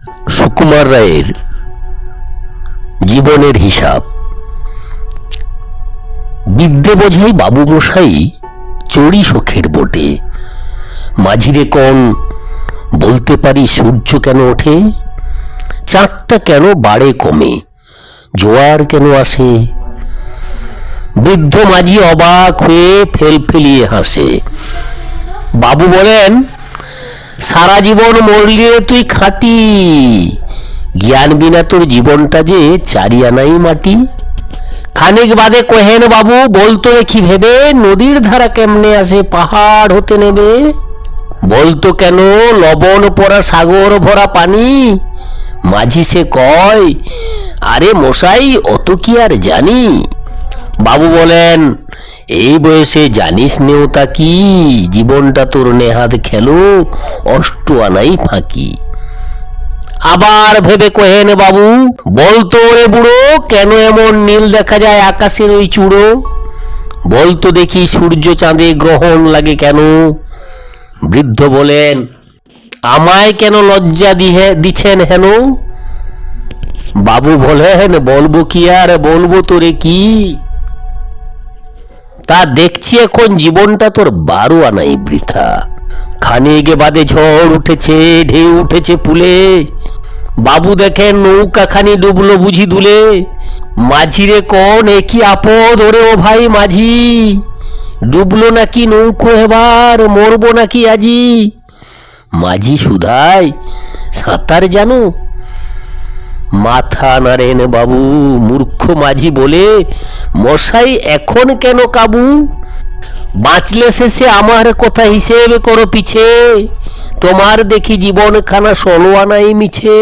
সুকুমার রায়ের জীবনের হিসাব। বিদ্যে বোঝাই বাবু মশাই চড়ি শোকের বটে। মাঝিরে কোন বলতে পারি সূর্য কেন ওঠে, চাঁদটা কেন বাড়ে কমে, জোয়ার কেন আসে। বৃদ্ধ মাঝি অবাক হয়ে ফেলিয়ে হাসে। বাবু বলেন, সারা জীবন মরলে তুই খাঁটি, জ্ঞান বিনা তোর জীবনটা যে চারিয়ানাই মাটি। খানিক বাদে কহেন বাবু, বলতো দেখি ভেবে, নদীর ধারা কেমনে আসে পাহাড় হতে নেবে। বলতো কেন লবণ পড়া সাগর ভরা পানি। মাঝি সে কয়, আরে মশাই অত কি আর জানি। বাবু বলেন, এই বয়সে জানিস নেওতা কি, জীবনটা তোর নেহাত খেলো অষ্ট আনাই ফাঁকি। আবার ভেবে কহেন বাবু, বলতো ওরে বুড়ো, কেন এমন নীল দেখা যায় আকাশের ওই চূড়ো। বলতো দেখি সূর্য চাঁদে গ্রহণ লাগে কেন। বৃদ্ধ বলেন, আমায় কেন লজ্জা দিছেন হেন। বাবু বলেন, বলবো কি আর বলবো তোরে কি, তা দেখছি এখন জীবনটা তোর 12 আনাই বৃথা। খানিক বাদে ঝড় উঠেছে, ঢেউ উঠেছে পুলে। বাবু দেখেন নৌকা খানি ডুবলো বুঝি দুলে। মাঝিরে কোন একই আপদ ওরে ও ভাই মাঝি, ডুবলো নাকি নৌকো এবার, মরবো নাকি আজি। মাঝি সুধাই, সাঁতার জানো। মাথা নাড়েন বাবু। মূর্খ মাঝি বলে, মশাই এখন কেন কাবু। বাঁচলে শেষে আমার কথা হিসেব করো পিছে, তোমার দেখি জীবন খানা 16 আনাই মিছে।